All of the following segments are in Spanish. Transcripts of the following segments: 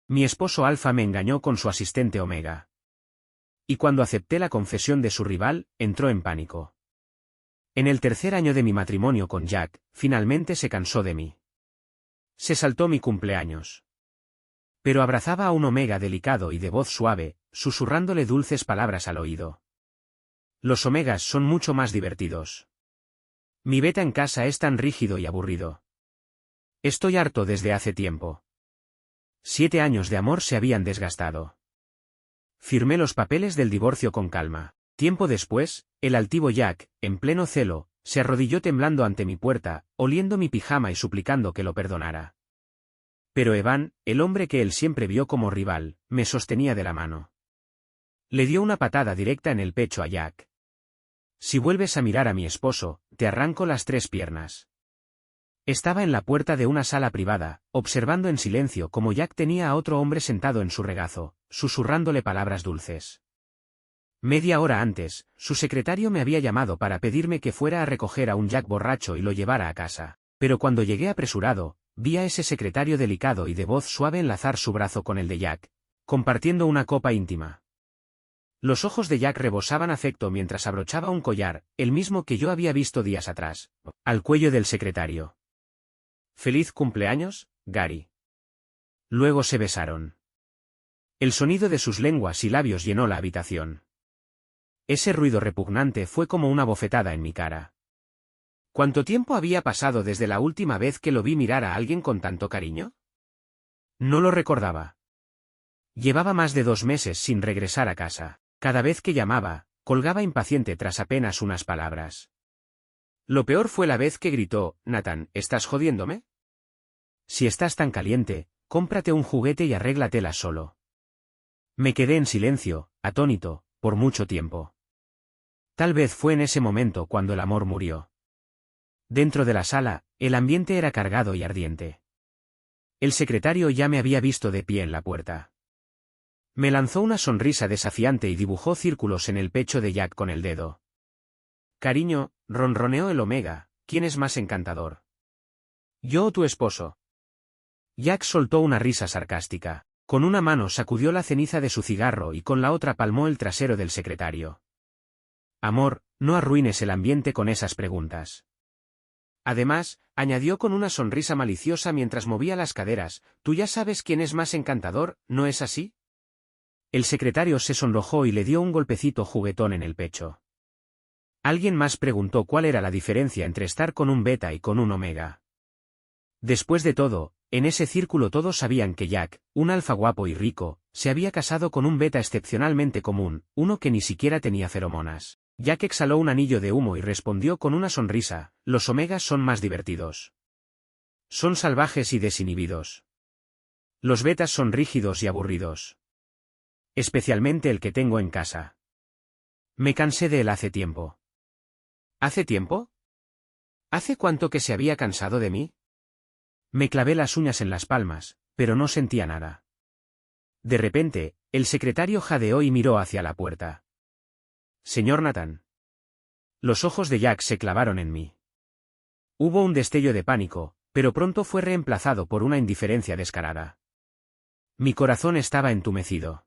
Mi esposo Alfa me engañó con su asistente Omega. Y cuando acepté la confesión de su rival, entró en pánico. En el tercer año de mi matrimonio con Jack, finalmente se cansó de mí. Se saltó mi cumpleaños. Pero abrazaba a un Omega delicado y de voz suave, susurrándole dulces palabras al oído. Los Omegas son mucho más divertidos. Mi beta en casa es tan rígido y aburrido. Estoy harto desde hace tiempo. 7 años de amor se habían desgastado. Firmé los papeles del divorcio con calma. Tiempo después, el altivo Jack, en pleno celo, se arrodilló temblando ante mi puerta, oliendo mi pijama y suplicando que lo perdonara. Pero Evan, el hombre que él siempre vio como rival, me sostenía de la mano. Le dio una patada directa en el pecho a Jack. Si vuelves a mirar a mi esposo, te arranco las 3 piernas. Estaba en la puerta de una sala privada, observando en silencio cómo Jack tenía a otro hombre sentado en su regazo, susurrándole palabras dulces. Media hora antes, su secretario me había llamado para pedirme que fuera a recoger a un Jack borracho y lo llevara a casa, pero cuando llegué apresurado, vi a ese secretario delicado y de voz suave enlazar su brazo con el de Jack, compartiendo una copa íntima. Los ojos de Jack rebosaban afecto mientras abrochaba un collar, el mismo que yo había visto días atrás, al cuello del secretario. «Feliz cumpleaños, Gary». Luego se besaron. El sonido de sus lenguas y labios llenó la habitación. Ese ruido repugnante fue como una bofetada en mi cara. ¿Cuánto tiempo había pasado desde la última vez que lo vi mirar a alguien con tanto cariño? No lo recordaba. Llevaba más de 2 meses sin regresar a casa. Cada vez que llamaba, colgaba impaciente tras apenas unas palabras. Lo peor fue la vez que gritó: «Nathan, ¿estás jodiéndome? Si estás tan caliente, cómprate un juguete y arréglatela solo». Me quedé en silencio, atónito, por mucho tiempo. Tal vez fue en ese momento cuando el amor murió. Dentro de la sala, el ambiente era cargado y ardiente. El secretario ya me había visto de pie en la puerta. Me lanzó una sonrisa desafiante y dibujó círculos en el pecho de Jack con el dedo. «Cariño», ronroneó el Omega, «¿quién es más encantador? ¿Yo o tu esposo?» Jack soltó una risa sarcástica. Con una mano sacudió la ceniza de su cigarro y con la otra palmó el trasero del secretario. «Amor, no arruines el ambiente con esas preguntas». Además, añadió con una sonrisa maliciosa mientras movía las caderas, «Tú ya sabes quién es más encantador, ¿no es así?» El secretario se sonrojó y le dio un golpecito juguetón en el pecho. Alguien más preguntó cuál era la diferencia entre estar con un beta y con un omega. Después de todo, en ese círculo todos sabían que Jack, un alfa guapo y rico, se había casado con un beta excepcionalmente común, uno que ni siquiera tenía feromonas. Jack exhaló un anillo de humo y respondió con una sonrisa: «Los omegas son más divertidos. Son salvajes y desinhibidos. Los betas son rígidos y aburridos. Especialmente el que tengo en casa. Me cansé de él hace tiempo». ¿Hace tiempo? ¿Hace cuánto que se había cansado de mí? Me clavé las uñas en las palmas, pero no sentía nada. De repente, el secretario jadeó y miró hacia la puerta. «Señor Nathan». Los ojos de Jack se clavaron en mí. Hubo un destello de pánico, pero pronto fue reemplazado por una indiferencia descarada. Mi corazón estaba entumecido.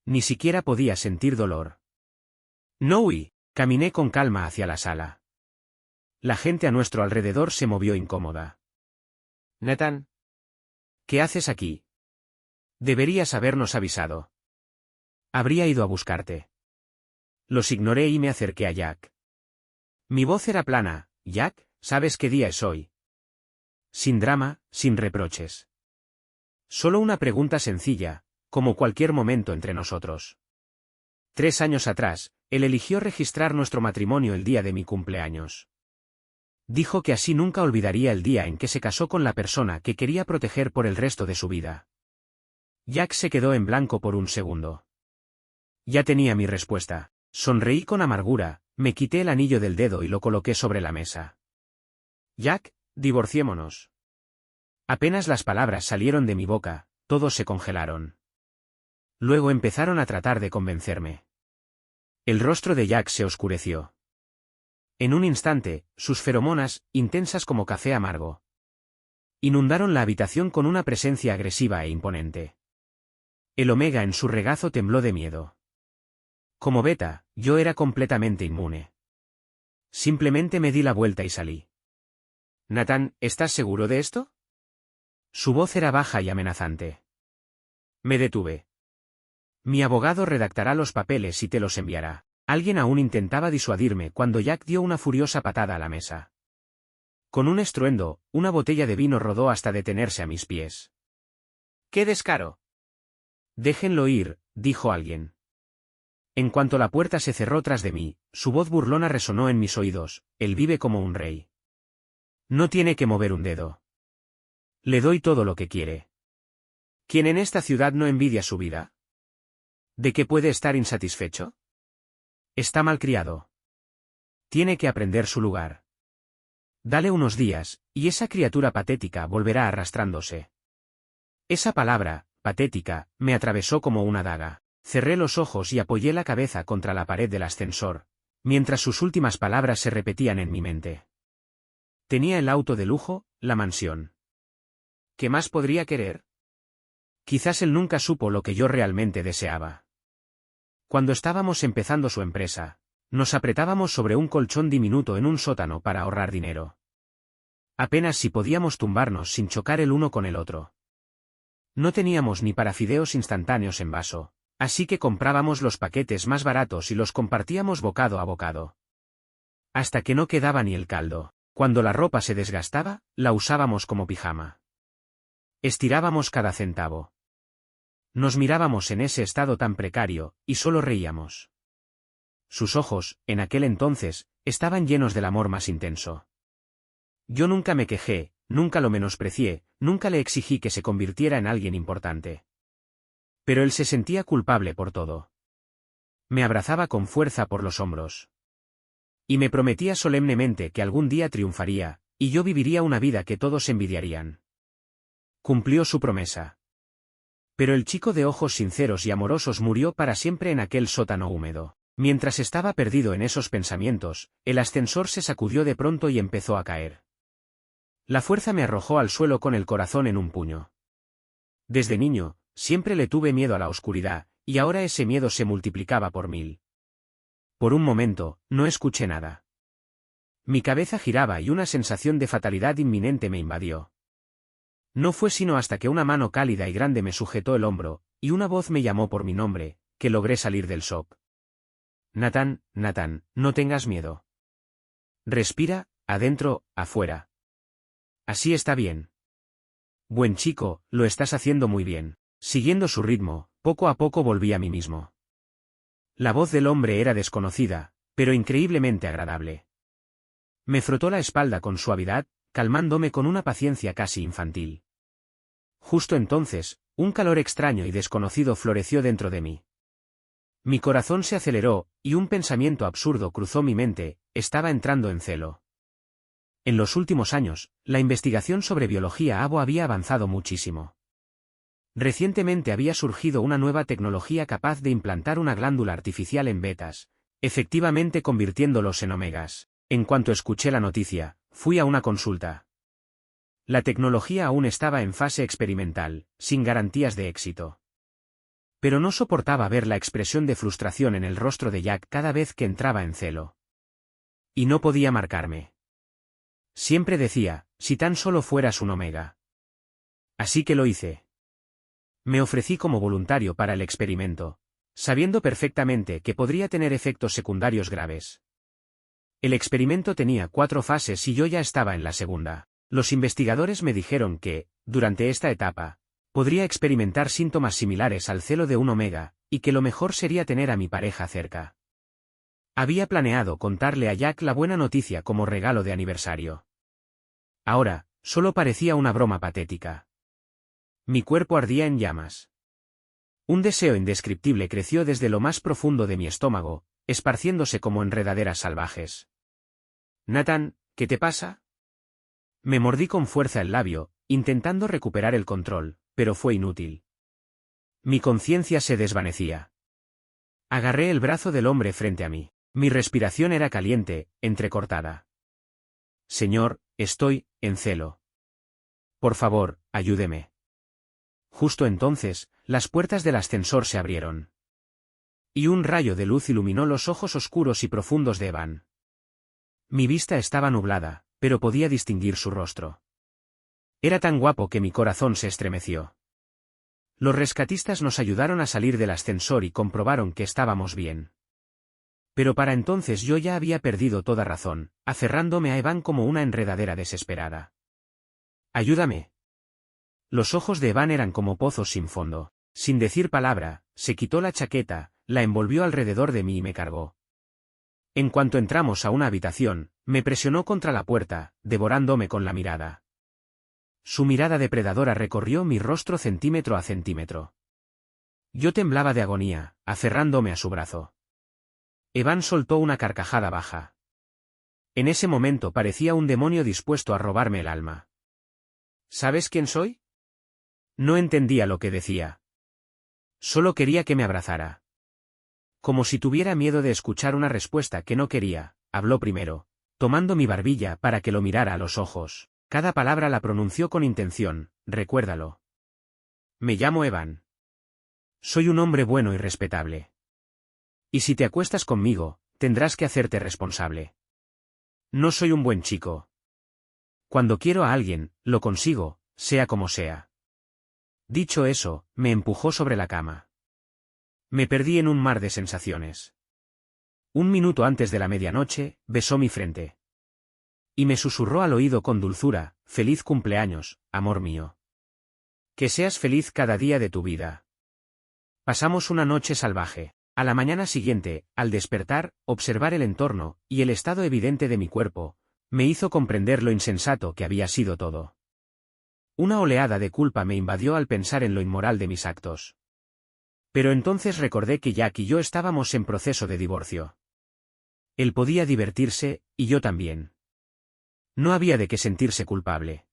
Ni siquiera podía sentir dolor. No huí, caminé con calma hacia la sala. La gente a nuestro alrededor se movió incómoda. «Nathan, ¿qué haces aquí? Deberías habernos avisado. Habría ido a buscarte». Los ignoré y me acerqué a Jack. Mi voz era plana: «Jack, ¿sabes qué día es hoy?» Sin drama, sin reproches. Solo una pregunta sencilla, como cualquier momento entre nosotros. 3 años atrás, él eligió registrar nuestro matrimonio el día de mi cumpleaños. Dijo que así nunca olvidaría el día en que se casó con la persona que quería proteger por el resto de su vida. Jack se quedó en blanco por un segundo. Ya tenía mi respuesta. Sonreí con amargura, me quité el anillo del dedo y lo coloqué sobre la mesa. «Jack, divorciémonos». Apenas las palabras salieron de mi boca, todos se congelaron. Luego empezaron a tratar de convencerme. El rostro de Jack se oscureció. En un instante, sus feromonas, intensas como café amargo, inundaron la habitación con una presencia agresiva e imponente. El Omega en su regazo tembló de miedo. Como Beta, yo era completamente inmune. Simplemente me di la vuelta y salí. Nathan, ¿estás seguro de esto? Su voz era baja y amenazante. Me detuve. Mi abogado redactará los papeles y te los enviará. Alguien aún intentaba disuadirme cuando Jack dio una furiosa patada a la mesa. Con un estruendo, una botella de vino rodó hasta detenerse a mis pies. ¡Qué descaro! Déjenlo ir, dijo alguien. En cuanto la puerta se cerró tras de mí, su voz burlona resonó en mis oídos: él vive como un rey. No tiene que mover un dedo. Le doy todo lo que quiere. ¿Quién en esta ciudad no envidia su vida? ¿De qué puede estar insatisfecho? Está malcriado. Tiene que aprender su lugar. Dale unos días, y esa criatura patética volverá arrastrándose. Esa palabra, patética, me atravesó como una daga. Cerré los ojos y apoyé la cabeza contra la pared del ascensor, mientras sus últimas palabras se repetían en mi mente. Tenía el auto de lujo, la mansión. ¿Qué más podría querer? Quizás él nunca supo lo que yo realmente deseaba. Cuando estábamos empezando su empresa, nos apretábamos sobre un colchón diminuto en un sótano para ahorrar dinero. Apenas si podíamos tumbarnos sin chocar el uno con el otro. No teníamos ni para fideos instantáneos en vaso, así que comprábamos los paquetes más baratos y los compartíamos bocado a bocado. Hasta que no quedaba ni el caldo. Cuando la ropa se desgastaba, la usábamos como pijama. Estirábamos cada centavo. Nos mirábamos en ese estado tan precario, y solo reíamos. Sus ojos, en aquel entonces, estaban llenos del amor más intenso. Yo nunca me quejé, nunca lo menosprecié, nunca le exigí que se convirtiera en alguien importante. Pero él se sentía culpable por todo. Me abrazaba con fuerza por los hombros. Y me prometía solemnemente que algún día triunfaría, y yo viviría una vida que todos envidiarían. Cumplió su promesa. Pero el chico de ojos sinceros y amorosos murió para siempre en aquel sótano húmedo. Mientras estaba perdido en esos pensamientos, el ascensor se sacudió de pronto y empezó a caer. La fuerza me arrojó al suelo con el corazón en un puño. Desde niño, siempre le tuve miedo a la oscuridad, y ahora ese miedo se multiplicaba por 1000. Por un momento, no escuché nada. Mi cabeza giraba y una sensación de fatalidad inminente me invadió. No fue sino hasta que una mano cálida y grande me sujetó el hombro, y una voz me llamó por mi nombre, que logré salir del shock. Nathan, Nathan, no tengas miedo. Respira, adentro, afuera. Así está bien. Buen chico, lo estás haciendo muy bien. Siguiendo su ritmo, poco a poco volví a mí mismo. La voz del hombre era desconocida, pero increíblemente agradable. Me frotó la espalda con suavidad, calmándome con una paciencia casi infantil. Justo entonces, un calor extraño y desconocido floreció dentro de mí. Mi corazón se aceleró, y un pensamiento absurdo cruzó mi mente: estaba entrando en celo. En los últimos años, la investigación sobre biología avo había avanzado muchísimo. Recientemente había surgido una nueva tecnología capaz de implantar una glándula artificial en betas, efectivamente convirtiéndolos en omegas. En cuanto escuché la noticia, fui a una consulta. La tecnología aún estaba en fase experimental, sin garantías de éxito. Pero no soportaba ver la expresión de frustración en el rostro de Jack cada vez que entraba en celo. Y no podía marcarme. Siempre decía: si tan solo fueras un omega. Así que lo hice. Me ofrecí como voluntario para el experimento, sabiendo perfectamente que podría tener efectos secundarios graves. El experimento tenía 4 fases y yo ya estaba en la segunda. Los investigadores me dijeron que, durante esta etapa, podría experimentar síntomas similares al celo de un omega, y que lo mejor sería tener a mi pareja cerca. Había planeado contarle a Jack la buena noticia como regalo de aniversario. Ahora, solo parecía una broma patética. Mi cuerpo ardía en llamas. Un deseo indescriptible creció desde lo más profundo de mi estómago, esparciéndose como enredaderas salvajes. Nathan, ¿qué te pasa? Me mordí con fuerza el labio, intentando recuperar el control, pero fue inútil. Mi conciencia se desvanecía. Agarré el brazo del hombre frente a mí. Mi respiración era caliente, entrecortada. Señor, estoy en celo. Por favor, ayúdeme. Justo entonces, las puertas del ascensor se abrieron. Y un rayo de luz iluminó los ojos oscuros y profundos de Evan. Mi vista estaba nublada, pero podía distinguir su rostro. Era tan guapo que mi corazón se estremeció. Los rescatistas nos ayudaron a salir del ascensor y comprobaron que estábamos bien. Pero para entonces yo ya había perdido toda razón, aferrándome a Evan como una enredadera desesperada. «¡Ayúdame!». Los ojos de Evan eran como pozos sin fondo. Sin decir palabra, se quitó la chaqueta, la envolvió alrededor de mí y me cargó. En cuanto entramos a una habitación, me presionó contra la puerta, devorándome con la mirada. Su mirada depredadora recorrió mi rostro centímetro a centímetro. Yo temblaba de agonía, aferrándome a su brazo. Evan soltó una carcajada baja. En ese momento parecía un demonio dispuesto a robarme el alma. ¿Sabes quién soy? No entendía lo que decía. Solo quería que me abrazara. Como si tuviera miedo de escuchar una respuesta que no quería, habló primero, tomando mi barbilla para que lo mirara a los ojos. Cada palabra la pronunció con intención, recuérdalo. Me llamo Evan. Soy un hombre bueno y respetable. Y si te acuestas conmigo, tendrás que hacerte responsable. No soy un buen chico. Cuando quiero a alguien, lo consigo, sea como sea. Dicho eso, me empujó sobre la cama. Me perdí en un mar de sensaciones. Un minuto antes de la medianoche, besó mi frente. Y me susurró al oído con dulzura: «Feliz cumpleaños, amor mío. Que seas feliz cada día de tu vida». Pasamos una noche salvaje. A la mañana siguiente, al despertar, observar el entorno, y el estado evidente de mi cuerpo, me hizo comprender lo insensato que había sido todo. Una oleada de culpa me invadió al pensar en lo inmoral de mis actos. Pero entonces recordé que Jack y yo estábamos en proceso de divorcio. Él podía divertirse, y yo también. No había de qué sentirse culpable.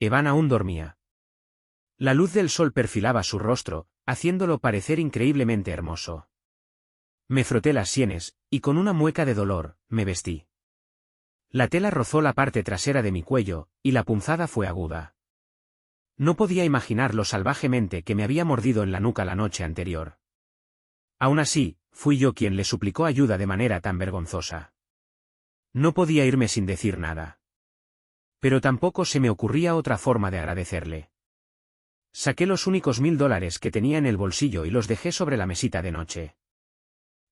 Evan aún dormía. La luz del sol perfilaba su rostro, haciéndolo parecer increíblemente hermoso. Me froté las sienes, y con una mueca de dolor, me vestí. La tela rozó la parte trasera de mi cuello, y la punzada fue aguda. No podía imaginar lo salvajemente que me había mordido en la nuca la noche anterior. Aún así, fui yo quien le suplicó ayuda de manera tan vergonzosa. No podía irme sin decir nada. Pero tampoco se me ocurría otra forma de agradecerle. Saqué los únicos $1000 que tenía en el bolsillo y los dejé sobre la mesita de noche.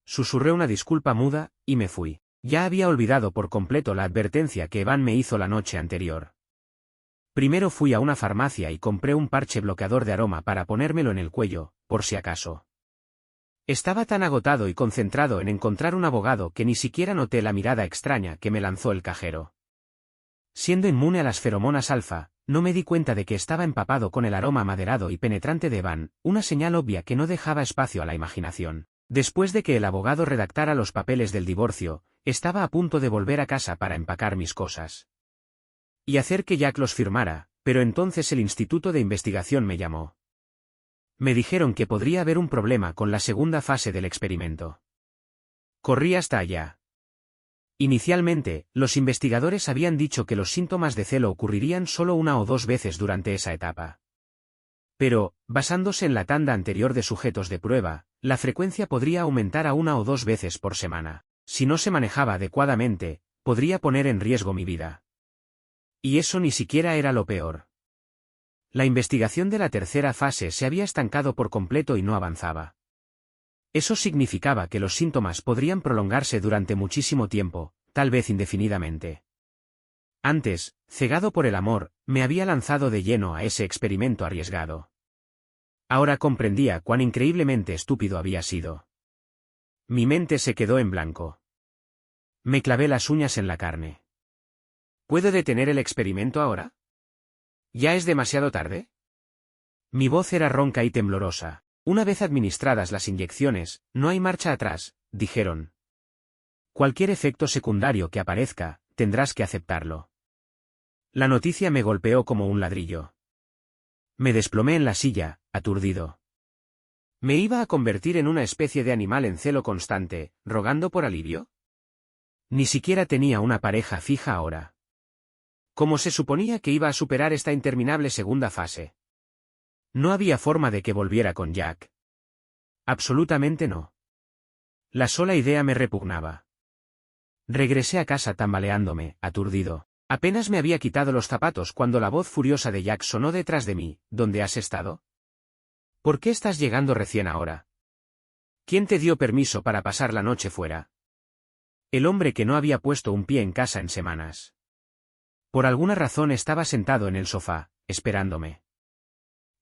Susurré una disculpa muda, y me fui. Ya había olvidado por completo la advertencia que Evan me hizo la noche anterior. Primero fui a una farmacia y compré un parche bloqueador de aroma para ponérmelo en el cuello, por si acaso. Estaba tan agotado y concentrado en encontrar un abogado que ni siquiera noté la mirada extraña que me lanzó el cajero. Siendo inmune a las feromonas alfa, no me di cuenta de que estaba empapado con el aroma amaderado y penetrante de Evan, una señal obvia que no dejaba espacio a la imaginación. Después de que el abogado redactara los papeles del divorcio, estaba a punto de volver a casa para empacar mis cosas y hacer que Jack los firmara, pero entonces el Instituto de Investigación me llamó. Me dijeron que podría haber un problema con la segunda fase del experimento. Corrí hasta allá. Inicialmente, los investigadores habían dicho que los síntomas de celo ocurrirían solo 1 o 2 veces durante esa etapa. Pero, basándose en la tanda anterior de sujetos de prueba, la frecuencia podría aumentar a 1 o 2 veces por semana. Si no se manejaba adecuadamente, podría poner en riesgo mi vida. Y eso ni siquiera era lo peor. La investigación de la tercera fase se había estancado por completo y no avanzaba. Eso significaba que los síntomas podrían prolongarse durante muchísimo tiempo, tal vez indefinidamente. Antes, cegado por el amor, me había lanzado de lleno a ese experimento arriesgado. Ahora comprendía cuán increíblemente estúpido había sido. Mi mente se quedó en blanco. Me clavé las uñas en la carne. ¿Puedo detener el experimento ahora? ¿Ya es demasiado tarde? Mi voz era ronca y temblorosa. Una vez administradas las inyecciones, no hay marcha atrás, dijeron. Cualquier efecto secundario que aparezca, tendrás que aceptarlo. La noticia me golpeó como un ladrillo. Me desplomé en la silla, aturdido. ¿Me iba a convertir en una especie de animal en celo constante, rogando por alivio? Ni siquiera tenía una pareja fija ahora. ¿Cómo se suponía que iba a superar esta interminable segunda fase? No había forma de que volviera con Jack. Absolutamente no. La sola idea me repugnaba. Regresé a casa tambaleándome, aturdido. Apenas me había quitado los zapatos cuando la voz furiosa de Jack sonó detrás de mí. ¿Dónde has estado? ¿Por qué estás llegando recién ahora? ¿Quién te dio permiso para pasar la noche fuera? El hombre que no había puesto un pie en casa en semanas. Por alguna razón estaba sentado en el sofá, esperándome.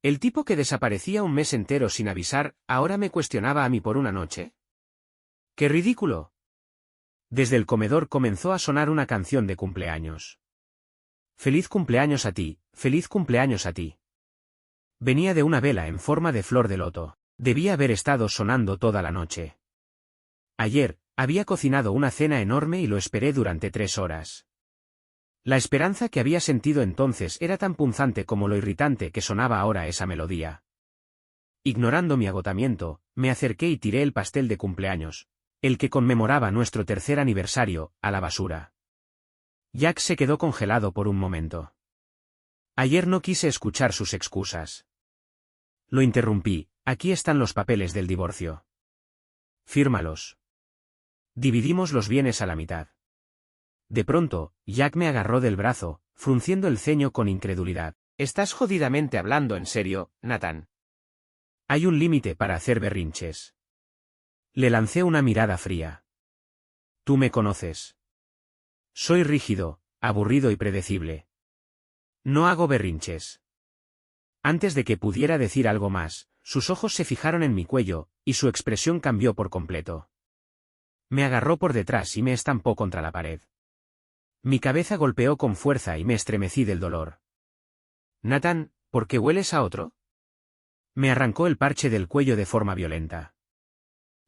El tipo que desaparecía un mes entero sin avisar, ahora me cuestionaba a mí por una noche. ¡Qué ridículo! Desde el comedor comenzó a sonar una canción de cumpleaños. ¡Feliz cumpleaños a ti, feliz cumpleaños a ti! Venía de una vela en forma de flor de loto. Debía haber estado sonando toda la noche. Ayer, había cocinado una cena enorme y lo esperé durante 3 horas. La esperanza que había sentido entonces era tan punzante como lo irritante que sonaba ahora esa melodía. Ignorando mi agotamiento, me acerqué y tiré el pastel de cumpleaños, el que conmemoraba nuestro 3er aniversario, a la basura. Jack se quedó congelado por un momento. Ayer no quise escuchar sus excusas. Lo interrumpí. Aquí están los papeles del divorcio. Fírmalos. Dividimos los bienes a la mitad. De pronto, Jack me agarró del brazo, frunciendo el ceño con incredulidad. ¿Estás jodidamente hablando en serio, Nathan? Hay un límite para hacer berrinches. Le lancé una mirada fría. Tú me conoces. Soy rígido, aburrido y predecible. No hago berrinches. Antes de que pudiera decir algo más, sus ojos se fijaron en mi cuello, y su expresión cambió por completo. Me agarró por detrás y me estampó contra la pared. Mi cabeza golpeó con fuerza y me estremecí del dolor. Nathan, ¿por qué hueles a otro? Me arrancó el parche del cuello de forma violenta.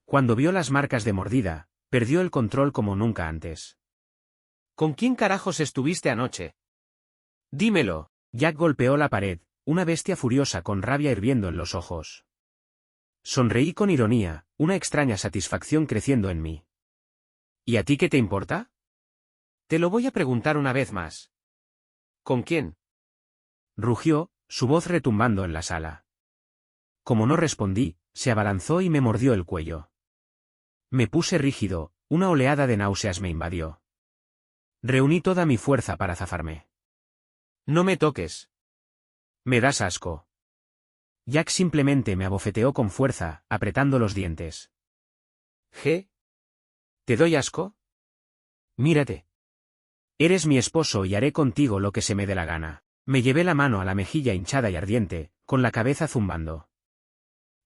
Cuando vio las marcas de mordida, perdió el control como nunca antes. ¿Con quién carajos estuviste anoche? Dímelo. Jack golpeó la pared, una bestia furiosa con rabia hirviendo en los ojos. Sonreí con ironía, una extraña satisfacción creciendo en mí. ¿Y a ti qué te importa? Te lo voy a preguntar una vez más. ¿Con quién? Rugió, su voz retumbando en la sala. Como no respondí, se abalanzó y me mordió el cuello. Me puse rígido, una oleada de náuseas me invadió. Reuní toda mi fuerza para zafarme. No me toques. Me das asco. Jack simplemente me abofeteó con fuerza, apretando los dientes. ¿Qué? ¿Te doy asco? Mírate. Eres mi esposo y haré contigo lo que se me dé la gana. Me llevé la mano a la mejilla hinchada y ardiente, con la cabeza zumbando.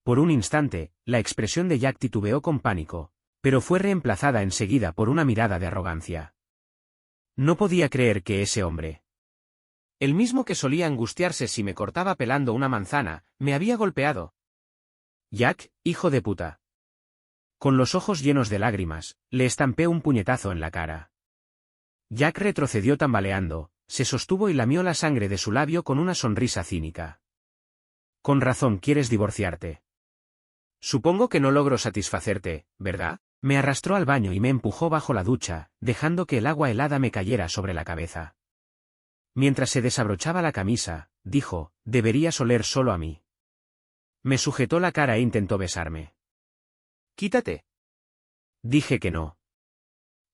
Por un instante, la expresión de Jack titubeó con pánico, pero fue reemplazada enseguida por una mirada de arrogancia. No podía creer que ese hombre, el mismo que solía angustiarse si me cortaba pelando una manzana, me había golpeado. Jack, hijo de puta. Con los ojos llenos de lágrimas, le estampé un puñetazo en la cara. Jack retrocedió tambaleando, se sostuvo y lamió la sangre de su labio con una sonrisa cínica. Con razón quieres divorciarte. Supongo que no logro satisfacerte, ¿verdad? Me arrastró al baño y me empujó bajo la ducha, dejando que el agua helada me cayera sobre la cabeza. Mientras se desabrochaba la camisa, dijo, deberías oler solo a mí. Me sujetó la cara e intentó besarme. Quítate. Dije que no.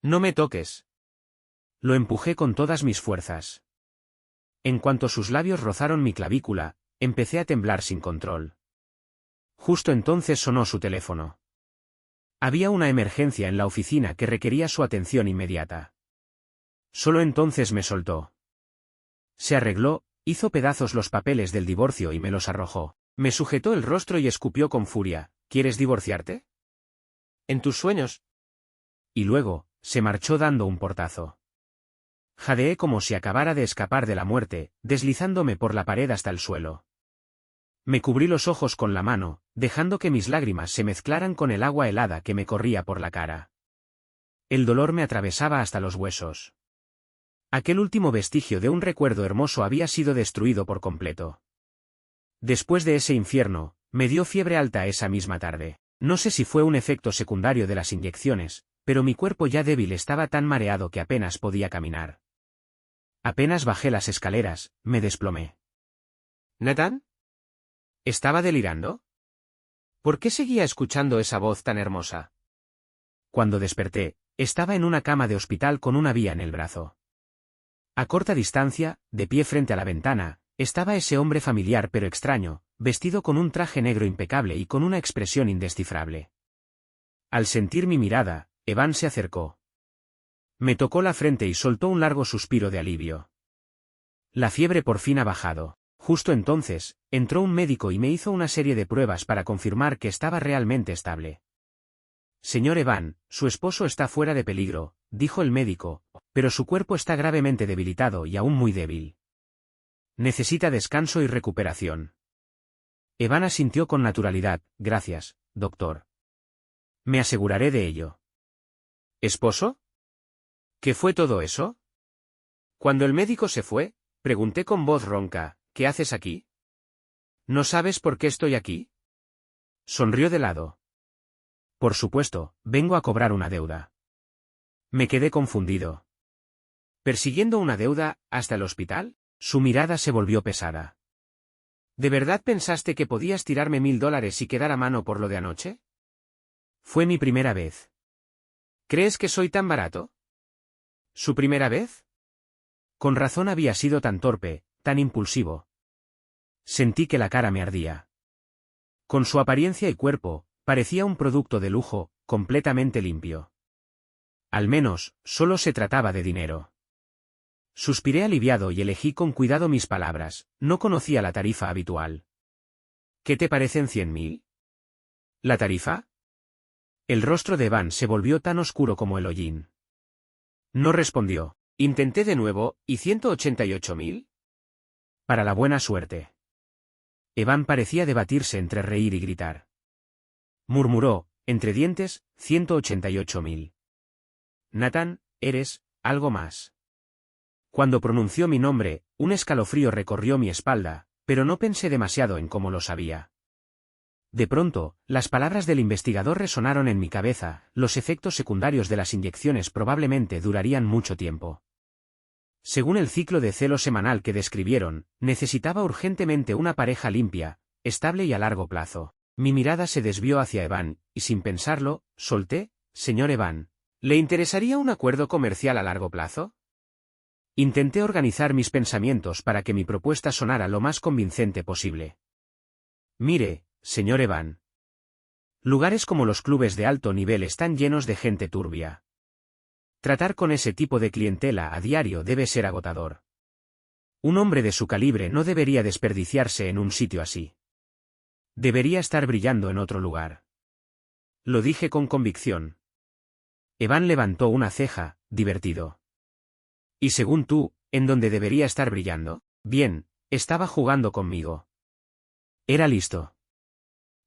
No me toques. Lo empujé con todas mis fuerzas. En cuanto sus labios rozaron mi clavícula, empecé a temblar sin control. Justo entonces sonó su teléfono. Había una emergencia en la oficina que requería su atención inmediata. Solo entonces me soltó. Se arregló, hizo pedazos los papeles del divorcio y me los arrojó. Me sujetó el rostro y escupió con furia. ¿Quieres divorciarte? En tus sueños. Y luego, se marchó dando un portazo. Jadeé como si acabara de escapar de la muerte, deslizándome por la pared hasta el suelo. Me cubrí los ojos con la mano, dejando que mis lágrimas se mezclaran con el agua helada que me corría por la cara. El dolor me atravesaba hasta los huesos. Aquel último vestigio de un recuerdo hermoso había sido destruido por completo. Después de ese infierno, me dio fiebre alta esa misma tarde. No sé si fue un efecto secundario de las inyecciones, pero mi cuerpo ya débil estaba tan mareado que apenas podía caminar. Apenas bajé las escaleras, me desplomé. ¿Nathan? ¿Estaba delirando? ¿Por qué seguía escuchando esa voz tan hermosa? Cuando desperté, estaba en una cama de hospital con una vía en el brazo. A corta distancia, de pie frente a la ventana, estaba ese hombre familiar pero extraño, vestido con un traje negro impecable y con una expresión indescifrable. Al sentir mi mirada, Evan se acercó. Me tocó la frente y soltó un largo suspiro de alivio. La fiebre por fin ha bajado. Justo entonces, entró un médico y me hizo una serie de pruebas para confirmar que estaba realmente estable. Señor Evan, su esposo está fuera de peligro, dijo el médico, pero su cuerpo está gravemente debilitado y aún muy débil. Necesita descanso y recuperación. Evan asintió con naturalidad, gracias, doctor. Me aseguraré de ello. ¿Esposo? ¿Qué fue todo eso? Cuando el médico se fue, pregunté con voz ronca, ¿qué haces aquí? ¿No sabes por qué estoy aquí? Sonrió de lado. Por supuesto, vengo a cobrar una deuda. Me quedé confundido. ¿Persiguiendo una deuda, hasta el hospital? Su mirada se volvió pesada. ¿De verdad pensaste que podías tirarme $1000 y quedar a mano por lo de anoche? Fue mi primera vez. ¿Crees que soy tan barato? ¿Su primera vez? Con razón había sido tan torpe, tan impulsivo. Sentí que la cara me ardía. Con su apariencia y cuerpo, parecía un producto de lujo, completamente limpio. Al menos, solo se trataba de dinero. Suspiré aliviado y elegí con cuidado mis palabras, no conocía la tarifa habitual. ¿Qué te parecen 100.000? ¿La tarifa? El rostro de Evan se volvió tan oscuro como el hollín. No respondió. Intenté de nuevo, ¿y 188.000? Para la buena suerte. Evan parecía debatirse entre reír y gritar. Murmuró, entre dientes, 188.000. Nathan, eres, algo más. Cuando pronunció mi nombre, un escalofrío recorrió mi espalda, pero no pensé demasiado en cómo lo sabía. De pronto, las palabras del investigador resonaron en mi cabeza, los efectos secundarios de las inyecciones probablemente durarían mucho tiempo. Según el ciclo de celo semanal que describieron, necesitaba urgentemente una pareja limpia, estable y a largo plazo. Mi mirada se desvió hacia Evan, y sin pensarlo, solté, señor Evan, ¿le interesaría un acuerdo comercial a largo plazo? Intenté organizar mis pensamientos para que mi propuesta sonara lo más convincente posible. Mire, señor Evan. Lugares como los clubes de alto nivel están llenos de gente turbia. Tratar con ese tipo de clientela a diario debe ser agotador. Un hombre de su calibre no debería desperdiciarse en un sitio así. Debería estar brillando en otro lugar. Lo dije con convicción. Evan levantó una ceja, divertido. Y según tú, ¿en dónde debería estar brillando? Bien, estaba jugando conmigo. Era listo.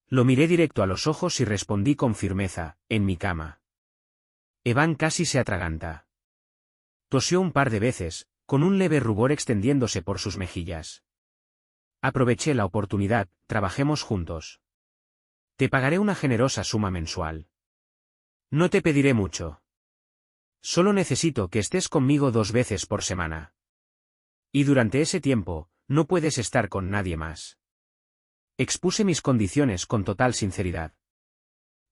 Lo miré directo a los ojos y respondí con firmeza, en mi cama. Evan casi se atraganta. Tosió un par de veces, con un leve rubor extendiéndose por sus mejillas. Aproveché la oportunidad, trabajemos juntos. Te pagaré una generosa suma mensual. No te pediré mucho. Solo necesito que estés conmigo 2 veces por semana. Y durante ese tiempo, no puedes estar con nadie más. Expuse mis condiciones con total sinceridad.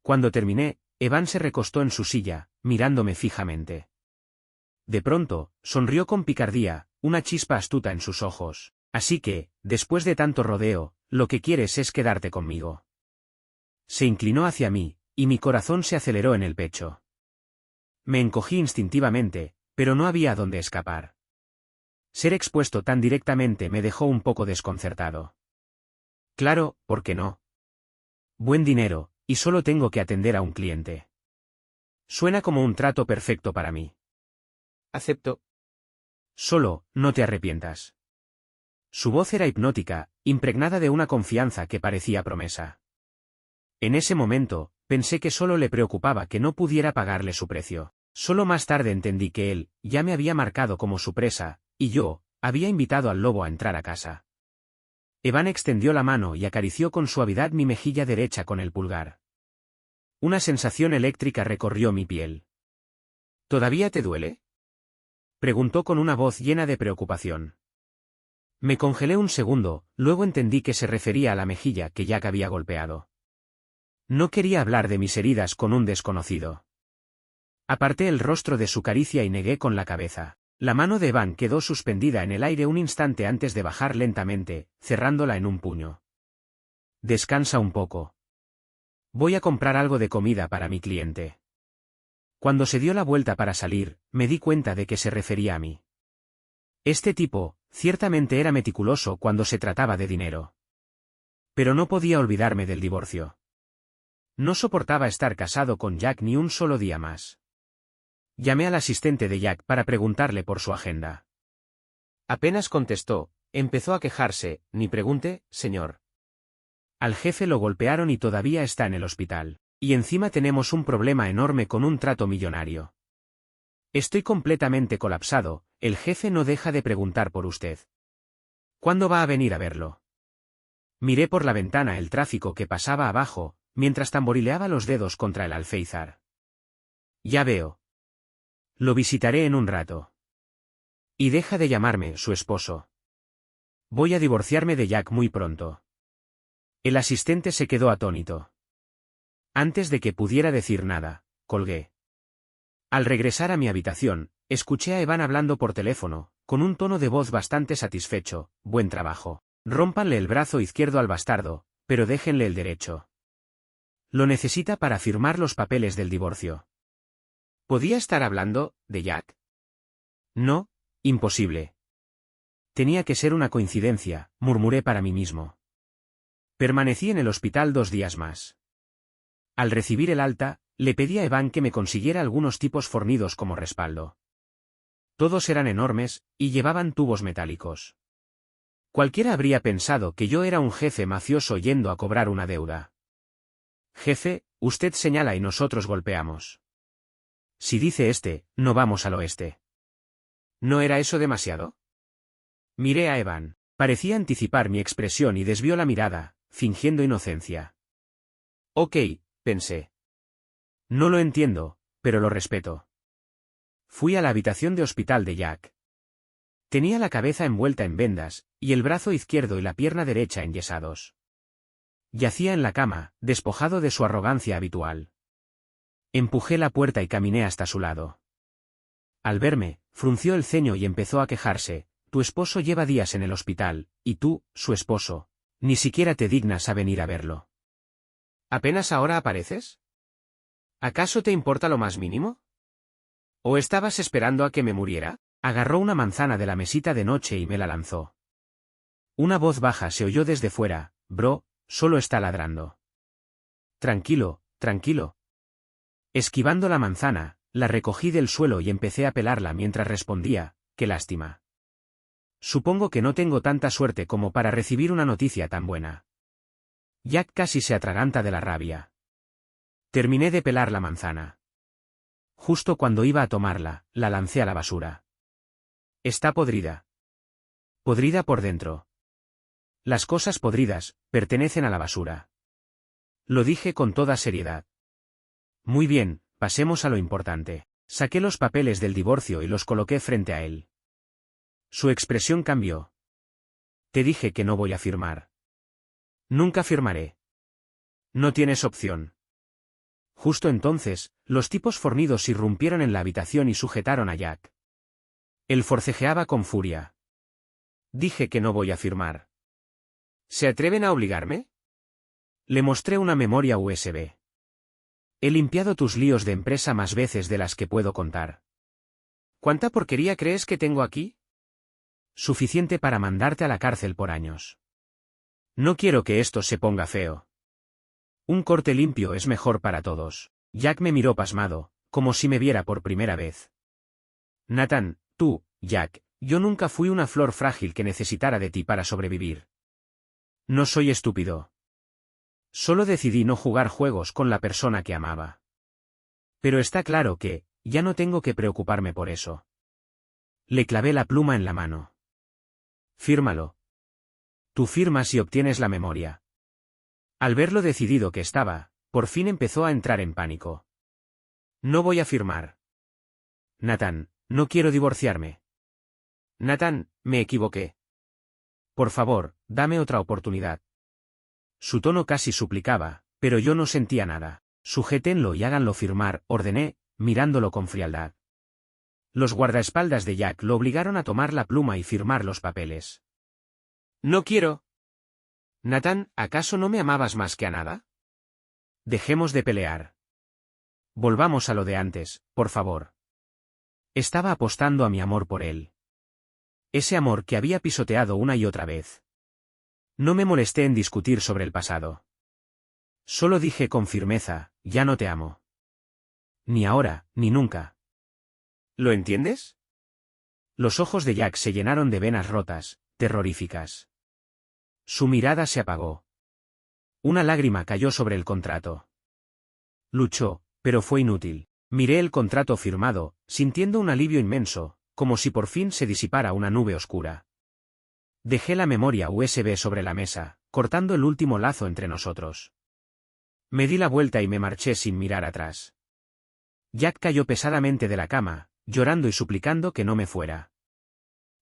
Cuando terminé, Evan se recostó en su silla, mirándome fijamente. De pronto, sonrió con picardía, una chispa astuta en sus ojos. Así que, después de tanto rodeo, lo que quieres es quedarte conmigo. Se inclinó hacia mí, y mi corazón se aceleró en el pecho. Me encogí instintivamente, pero no había dónde escapar. Ser expuesto tan directamente me dejó un poco desconcertado. Claro, ¿por qué no? Buen dinero, y solo tengo que atender a un cliente. Suena como un trato perfecto para mí. Acepto. Solo, no te arrepientas. Su voz era hipnótica, impregnada de una confianza que parecía promesa. En ese momento, pensé que solo le preocupaba que no pudiera pagarle su precio. Solo más tarde entendí que él, ya me había marcado como su presa, y yo, había invitado al lobo a entrar a casa. Evan extendió la mano y acarició con suavidad mi mejilla derecha con el pulgar. Una sensación eléctrica recorrió mi piel. ¿Todavía te duele? Preguntó con una voz llena de preocupación. Me congelé un segundo, luego entendí que se refería a la mejilla que Jack había golpeado. No quería hablar de mis heridas con un desconocido. Aparté el rostro de su caricia y negué con la cabeza. La mano de Evan quedó suspendida en el aire un instante antes de bajar lentamente, cerrándola en un puño. Descansa un poco. Voy a comprar algo de comida para mi cliente. Cuando se dio la vuelta para salir, me di cuenta de que se refería a mí. Este tipo, ciertamente era meticuloso cuando se trataba de dinero. Pero no podía olvidarme del divorcio. No soportaba estar casado con Jack ni un solo día más. Llamé al asistente de Jack para preguntarle por su agenda. Apenas contestó, empezó a quejarse, ni pregunte, señor. Al jefe lo golpearon y todavía está en el hospital. Y encima tenemos un problema enorme con un trato millonario. Estoy completamente colapsado, el jefe no deja de preguntar por usted. ¿Cuándo va a venir a verlo? Miré por la ventana el tráfico que pasaba abajo, mientras tamborileaba los dedos contra el alféizar. Ya veo. Lo visitaré en un rato. Y deja de llamarme su esposo. Voy a divorciarme de Jack muy pronto. El asistente se quedó atónito. Antes de que pudiera decir nada, colgué. Al regresar a mi habitación, escuché a Evan hablando por teléfono, con un tono de voz bastante satisfecho. Buen trabajo. Rómpanle el brazo izquierdo al bastardo, pero déjenle el derecho. Lo necesita para firmar los papeles del divorcio. ¿Podía estar hablando de Jack? No, imposible. Tenía que ser una coincidencia, murmuré para mí mismo. Permanecí en el hospital 2 días más. Al recibir el alta, le pedí a Evan que me consiguiera algunos tipos fornidos como respaldo. Todos eran enormes, y llevaban tubos metálicos. Cualquiera habría pensado que yo era un jefe mafioso yendo a cobrar una deuda. Jefe, usted señala y nosotros golpeamos. Si dice este, no vamos al oeste. ¿No era eso demasiado? Miré a Evan. Parecía anticipar mi expresión y desvió la mirada, fingiendo inocencia. Ok, pensé. No lo entiendo, pero lo respeto. Fui a la habitación de hospital de Jack. Tenía la cabeza envuelta en vendas, y el brazo izquierdo y la pierna derecha enyesados. Yacía en la cama, despojado de su arrogancia habitual. Empujé la puerta y caminé hasta su lado. Al verme, frunció el ceño y empezó a quejarse. Tu esposo lleva días en el hospital, y tú, su esposo, ni siquiera te dignas a venir a verlo. ¿Apenas ahora apareces? ¿Acaso te importa lo más mínimo? ¿O estabas esperando a que me muriera? Agarró una manzana de la mesita de noche y me la lanzó. Una voz baja se oyó desde fuera. Bro, solo está ladrando. Tranquilo, tranquilo. Esquivando la manzana, la recogí del suelo y empecé a pelarla mientras respondía, qué lástima. Supongo que no tengo tanta suerte como para recibir una noticia tan buena. Jack casi se atraganta de la rabia. Terminé de pelar la manzana. Justo cuando iba a tomarla, la lancé a la basura. Está podrida. Podrida por dentro. Las cosas podridas pertenecen a la basura. Lo dije con toda seriedad. Muy bien, pasemos a lo importante. Saqué los papeles del divorcio y los coloqué frente a él. Su expresión cambió. Te dije que no voy a firmar. Nunca firmaré. No tienes opción. Justo entonces, los tipos fornidos irrumpieron en la habitación y sujetaron a Jack. Él forcejeaba con furia. Dije que no voy a firmar. ¿Se atreven a obligarme? Le mostré una memoria USB. He limpiado tus líos de empresa más veces de las que puedo contar. ¿Cuánta porquería crees que tengo aquí? Suficiente para mandarte a la cárcel por años. No quiero que esto se ponga feo. Un corte limpio es mejor para todos. Jack me miró pasmado, como si me viera por primera vez. Nathan, tú, Jack, yo nunca fui una flor frágil que necesitara de ti para sobrevivir. No soy estúpido. Solo decidí no jugar juegos con la persona que amaba. Pero está claro que, ya no tengo que preocuparme por eso. Le clavé la pluma en la mano. Fírmalo. Tú firmas y obtienes la memoria. Al ver lo decidido que estaba, por fin empezó a entrar en pánico. No voy a firmar. Nathan, no quiero divorciarme. Nathan, me equivoqué. Por favor, dame otra oportunidad. Su tono casi suplicaba, pero yo no sentía nada. Sujétenlo y háganlo firmar, ordené, mirándolo con frialdad. Los guardaespaldas de Jack lo obligaron a tomar la pluma y firmar los papeles. No quiero. Nathan, ¿acaso no me amabas más que a nada? Dejemos de pelear. Volvamos a lo de antes, por favor. Estaba apostando a mi amor por él. Ese amor que había pisoteado una y otra vez. No me molesté en discutir sobre el pasado. Solo dije con firmeza, ya no te amo. Ni ahora, ni nunca. ¿Lo entiendes? Los ojos de Jack se llenaron de venas rotas, terroríficas. Su mirada se apagó. Una lágrima cayó sobre el contrato. Luchó, pero fue inútil. Miré el contrato firmado, sintiendo un alivio inmenso, como si por fin se disipara una nube oscura. Dejé la memoria USB sobre la mesa, cortando el último lazo entre nosotros. Me di la vuelta y me marché sin mirar atrás. Jack cayó pesadamente de la cama, llorando y suplicando que no me fuera.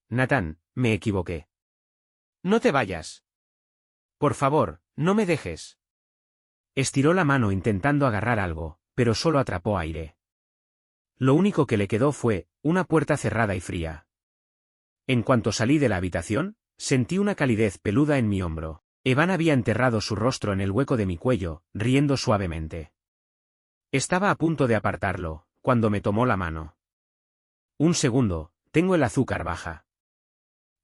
Nathan, me equivoqué. No te vayas. Por favor, no me dejes. Estiró la mano intentando agarrar algo, pero solo atrapó aire. Lo único que le quedó fue una puerta cerrada y fría. En cuanto salí de la habitación, sentí una calidez peluda en mi hombro. Evan había enterrado su rostro en el hueco de mi cuello, riendo suavemente. Estaba a punto de apartarlo, cuando me tomó la mano. Un segundo, tengo el azúcar baja.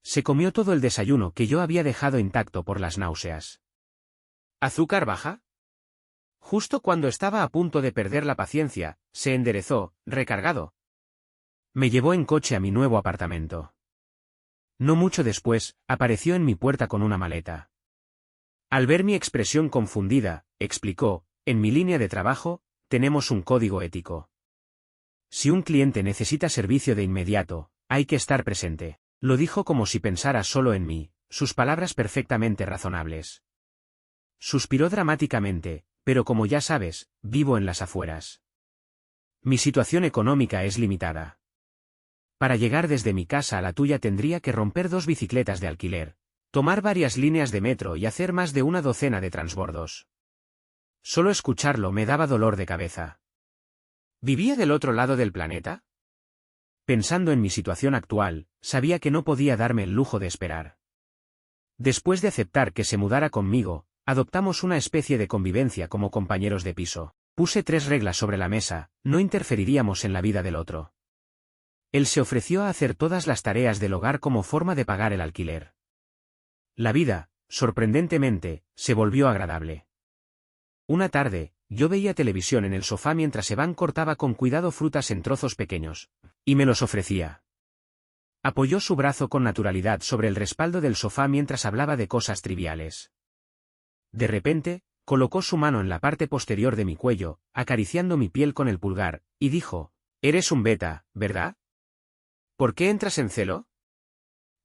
Se comió todo el desayuno que yo había dejado intacto por las náuseas. ¿Azúcar baja? Justo cuando estaba a punto de perder la paciencia, se enderezó, recargado. Me llevó en coche a mi nuevo apartamento. No mucho después, apareció en mi puerta con una maleta. Al ver mi expresión confundida, explicó, en mi línea de trabajo, tenemos un código ético. Si un cliente necesita servicio de inmediato, hay que estar presente. Lo dijo como si pensara solo en mí, sus palabras perfectamente razonables. Suspiró dramáticamente, pero como ya sabes, vivo en las afueras. Mi situación económica es limitada. Para llegar desde mi casa a la tuya tendría que romper 2 bicicletas de alquiler, tomar varias líneas de metro y hacer más de una docena de transbordos. Solo escucharlo me daba dolor de cabeza. ¿Vivía del otro lado del planeta? Pensando en mi situación actual, sabía que no podía darme el lujo de esperar. Después de aceptar que se mudara conmigo, adoptamos una especie de convivencia como compañeros de piso. Puse 3 reglas sobre la mesa, no interferiríamos en la vida del otro. Él se ofreció a hacer todas las tareas del hogar como forma de pagar el alquiler. La vida, sorprendentemente, se volvió agradable. Una tarde, yo veía televisión en el sofá mientras Evan cortaba con cuidado frutas en trozos pequeños, y me los ofrecía. Apoyó su brazo con naturalidad sobre el respaldo del sofá mientras hablaba de cosas triviales. De repente, colocó su mano en la parte posterior de mi cuello, acariciando mi piel con el pulgar, y dijo, «Eres un beta, ¿verdad? ¿Por qué entras en celo?»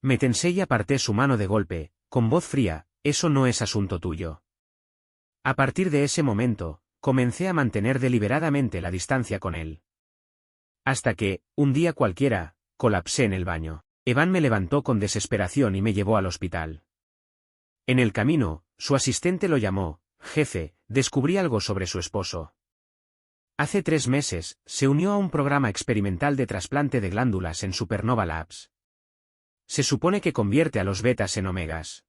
Me tensé y aparté su mano de golpe, con voz fría, «Eso no es asunto tuyo». A partir de ese momento, comencé a mantener deliberadamente la distancia con él. Hasta que, un día cualquiera, colapsé en el baño. Evan me levantó con desesperación y me llevó al hospital. En el camino, su asistente lo llamó, «Jefe, descubrí algo sobre su esposo». Hace 3 meses, se unió a un programa experimental de trasplante de glándulas en Supernova Labs. Se supone que convierte a los betas en omegas.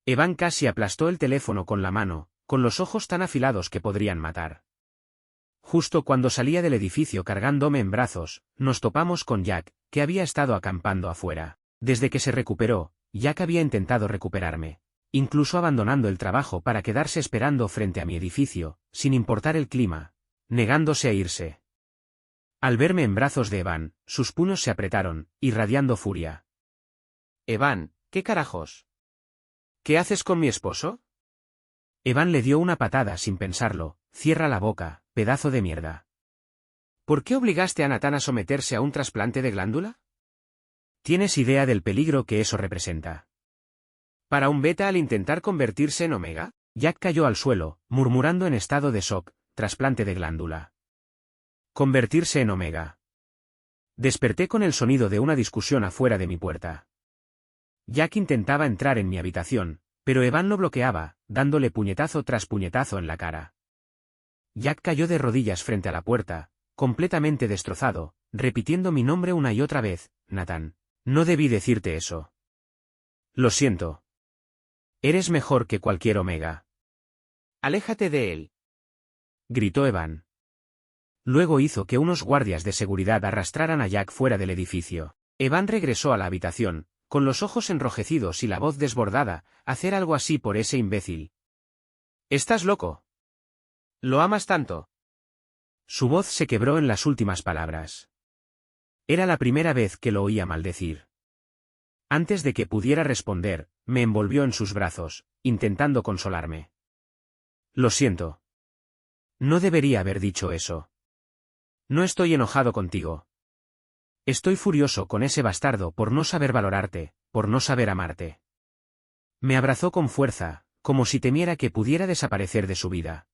Evan casi aplastó el teléfono con la mano, con los ojos tan afilados que podrían matar. Justo cuando salía del edificio cargándome en brazos, nos topamos con Jack, que había estado acampando afuera. Desde que se recuperó, Jack había intentado recuperarme, incluso abandonando el trabajo para quedarse esperando frente a mi edificio, sin importar el clima, negándose a irse. Al verme en brazos de Evan, sus puños se apretaron, irradiando furia. «Evan, ¿qué carajos? ¿Qué haces con mi esposo?» Evan le dio una patada sin pensarlo. «Cierra la boca, pedazo de mierda. ¿Por qué obligaste a Nathan a someterse a un trasplante de glándula? ¿Tienes idea del peligro que eso representa? ¿Para un beta al intentar convertirse en omega?» Jack cayó al suelo, murmurando en estado de shock, «trasplante de glándula. Convertirse en omega». Desperté con el sonido de una discusión afuera de mi puerta. Jack intentaba entrar en mi habitación, pero Evan lo bloqueaba, dándole puñetazo tras puñetazo en la cara. Jack cayó de rodillas frente a la puerta, completamente destrozado, repitiendo mi nombre una y otra vez: Nathan. No debí decirte eso. Lo siento. Eres mejor que cualquier Omega. Aléjate de él, gritó Evan. Luego hizo que unos guardias de seguridad arrastraran a Jack fuera del edificio. Evan regresó a la habitación, con los ojos enrojecidos y la voz desbordada: hacer algo así por ese imbécil. ¿Estás loco? ¿Lo amas tanto? Su voz se quebró en las últimas palabras. Era la primera vez que lo oía maldecir. Antes de que pudiera responder, me envolvió en sus brazos, intentando consolarme. Lo siento. No debería haber dicho eso. No estoy enojado contigo. Estoy furioso con ese bastardo por no saber valorarte, por no saber amarte. Me abrazó con fuerza, como si temiera que pudiera desaparecer de su vida.